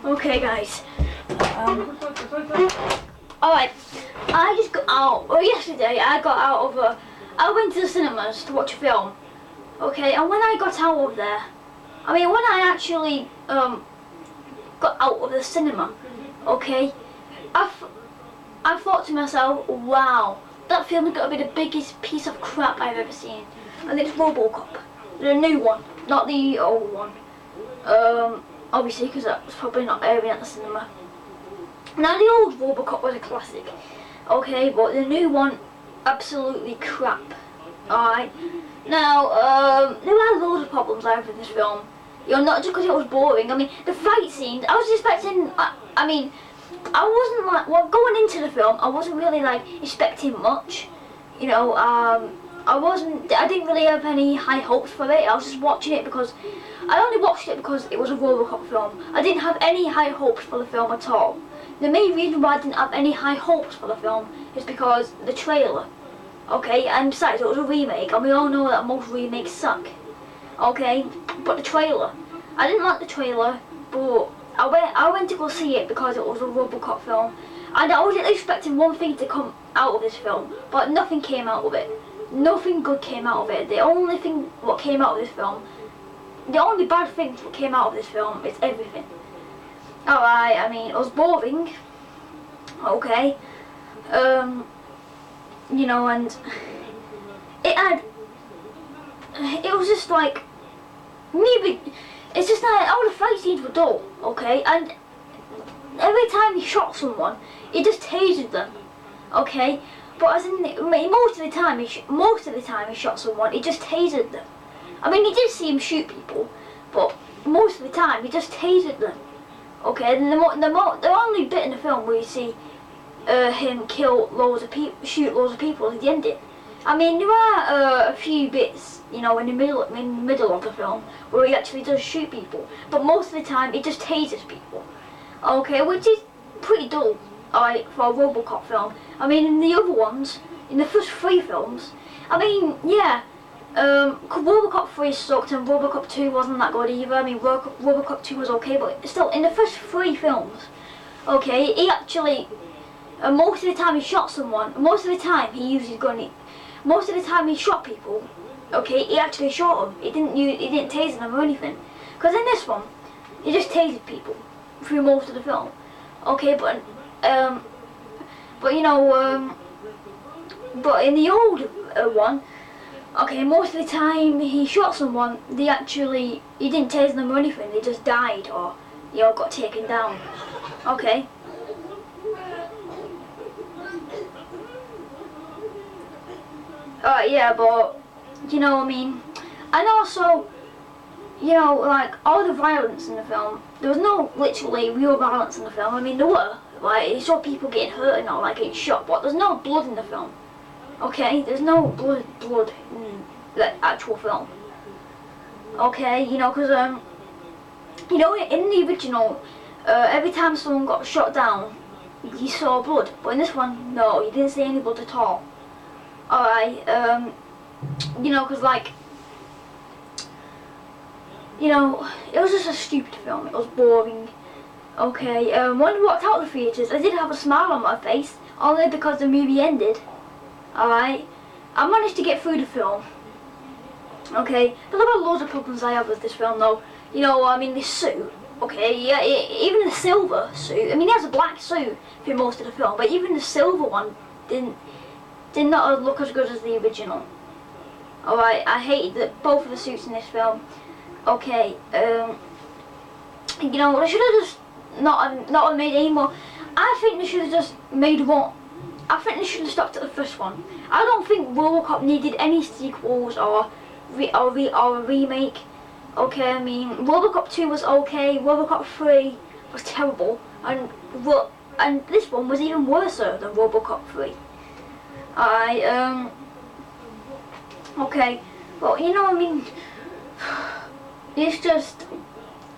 Okay, guys. Alright, I just got out. Well, yesterday I got out of a. I went to the cinemas to watch a film. Okay, and when I got out of there, I mean, when I actually got out of the cinema, okay, I thought to myself, wow, that film is gonna be the biggest piece of crap I've ever seen. And it's Robocop, the new one, not the old one. Obviously, because that was probably not airing at the cinema. Now, the old Robocop was a classic, okay, but the new one, absolutely crap. Alright. Now, there were loads of problems I have with this film. You know, not just because it was boring. I mean, the fight scenes, I was expecting, I mean, I wasn't like, well, going into the film, I wasn't really like expecting much. You know, I didn't really have any high hopes for it. I was just watching it because, I only watched it because it was a Robocop film. I didn't have any high hopes for the film at all. The main reason why I didn't have any high hopes for the film is because the trailer. Okay, and besides, it was a remake, and we all know that most remakes suck. Okay, but the trailer, I didn't like the trailer, but I went to go see it because it was a Robocop film, and I was expecting one thing to come out of this film, but nothing came out of it. Nothing good came out of it. The only thing what came out of this film, the only bad thing that came out of this film is everything. Alright, I mean, it was boring. Okay, you know, and it was just like, maybe, it's just like, all the fight scenes were dull, okay, and every time he shot someone, he just tasered them, okay, but as in, most of the time he shot someone, he just tasered them. I mean, he did see him shoot people, but most of the time, he just tasered them, okay, and the only bit in the film where you see him kill loads of people, shoot loads of people at the ending. I mean, there are a few bits, you know, in the middle of the film where he actually does shoot people, but most of the time he just tases people. Okay, which is pretty dull, alright, for a Robocop film. I mean, in the other ones, in the first 3 films, I mean, yeah, Robocop 3 sucked and Robocop 2 wasn't that good either. I mean, Robocop 2 was okay, but still, in the first 3 films, okay, he actually. Most of the time he shot someone, most of the time he used his gun, most of the time he shot people, okay, he actually shot them, he didn't tase them or anything. Because in this one, he just tased people through most of the film, okay, but you know, but in the old one, okay, most of the time he shot someone, he didn't tase them or anything, they just died or, you know, got taken down, okay. Yeah, but, you know what I mean, and also, you know, like, all the violence in the film, there was no, literally, real violence in the film. I mean, there were, like, you saw people getting hurt and all, like, getting shot, but there's no blood in the film, okay, there's no blood in the actual film, okay, you know, because, you know, in the original, every time someone got shot down, you saw blood, but in this one, no, you didn't see any blood at all. Alright, you know, because, like, you know, it was just a stupid film, it was boring, okay, when I walked out of the theatres, I did have a smile on my face, only because the movie ended, alright, I managed to get through the film, okay, but there were loads of problems I have with this film, though, you know, I mean, this suit, okay, yeah, even the silver suit, I mean, he has a black suit for most of the film, but even the silver one did not look as good as the original. Alright, I hated both of the suits in this film. Okay, you know, they should have just not made any more. I think they should have just made one. I think they should have stopped at the first one. I don't think Robocop needed any sequels or a remake. Okay, I mean, Robocop 2 was okay, Robocop 3 was terrible, and this one was even worse than Robocop 3. Okay, well, you know, I mean, it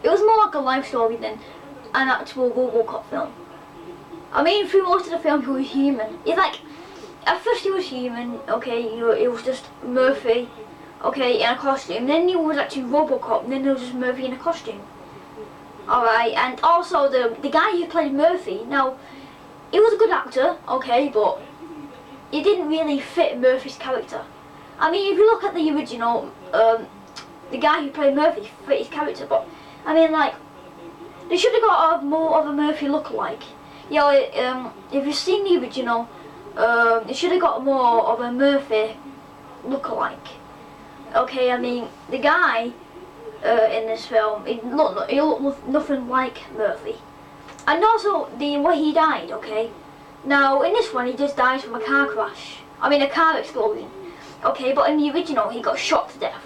was more like a life story than an actual Robocop film. I mean, through most of the film, he was human. He's like, at first he was human, okay, you know, it was just Murphy, okay, in a costume, then he was actually Robocop, and then there was just Murphy in a costume. Alright, and also the guy who played Murphy, now, he was a good actor, okay, but he didn't really fit Murphy's character. I mean, if you look at the original, the guy who played Murphy fit his character, but, I mean, like, they should have got more of a Murphy lookalike. You know, if you've seen the original, they should have got more of a Murphy lookalike. Okay, I mean, the guy in this film, he looked nothing like Murphy. And also, the way he died, okay? Now, in this one, he just died from a car crash. I mean, a car explosion. Okay, but in the original, he got shot to death.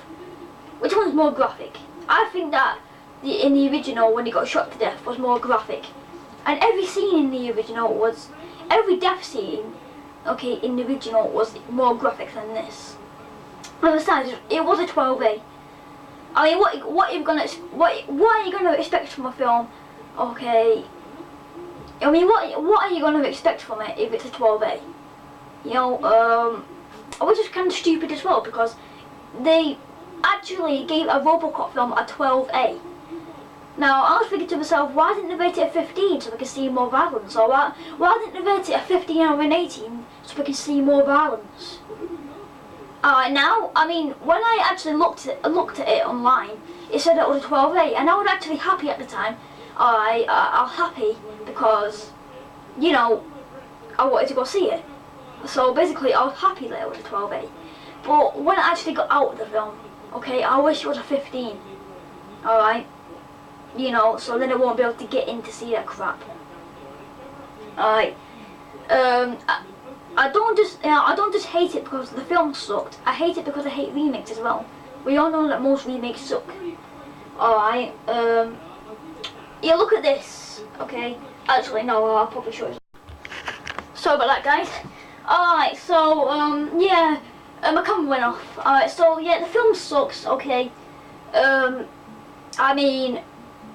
Which one's more graphic? I think that in the original, when he got shot to death, was more graphic. And every scene in the original was, every death scene, okay, in the original was more graphic than this. And besides, it was a 12A. I mean, what are you gonna expect from a film? Okay, I mean, what are you gonna expect from it if it's a 12A? You know, which is kind of stupid as well, because they actually gave a RoboCop film a 12A. Now, I was thinking to myself, why didn't they rate it a 15 so we can see more violence? Or why didn't they rate it a 15 or an 18 so we can see more violence? Now, I mean, when I actually looked at it online, it said it was a 12A, and I was actually happy at the time. I was happy because, you know, I wanted to go see it. So basically, I was happy that it was a 12A. But when I actually got out of the film, okay, I wish it was a 15. Alright? You know, so then I won't be able to get in to see that crap. Alright. I don't just hate it because the film sucked. I hate it because I hate remakes as well. We all know that most remakes suck. Alright, yeah, look at this, okay? Actually, no, I'll probably show you. Sorry about that, guys. Alright, so, yeah, my camera went off. Alright, so, yeah, the film sucks, okay? I mean,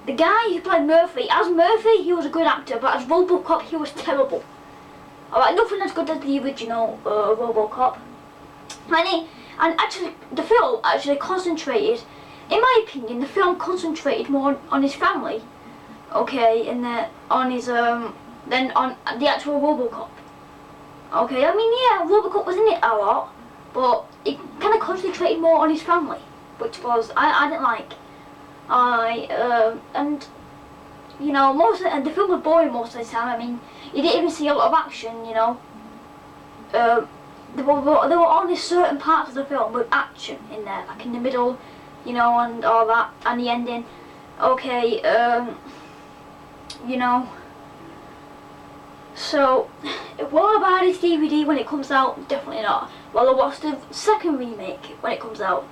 the guy who played Murphy, as Murphy, he was a good actor, but as RoboCop, he was terrible. Alright, nothing as good as the original RoboCop. And actually, the film actually concentrated, in my opinion, the film concentrated more on his family, okay, than on the actual RoboCop. Okay, I mean, yeah, RoboCop was in it a lot, but it kind of concentrated more on his family, which was I didn't like. And you know, the film was boring most of the time. I mean, you didn't even see a lot of action, you know. There were only certain parts of the film with action in there, like in the middle, you know, and all that, and the ending. Okay, you know. So, what about this DVD when it comes out? Definitely not. Well, I watched the second remake when it comes out.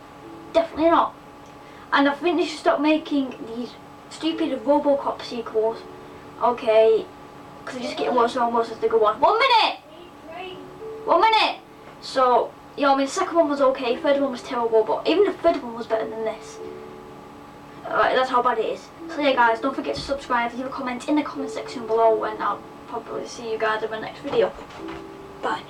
Definitely not. And I think they should stop making these stupid RoboCop sequels. Okay, because they're just getting worse and worse as they go on. 1 minute! 1 minute! So, you know, I mean, the second one was okay, third one was terrible, but even the third one was better than this. Alright, that's how bad it is. So yeah, guys, don't forget to subscribe, leave a comment in the comment section below, and I'll probably see you guys in my next video. Bye.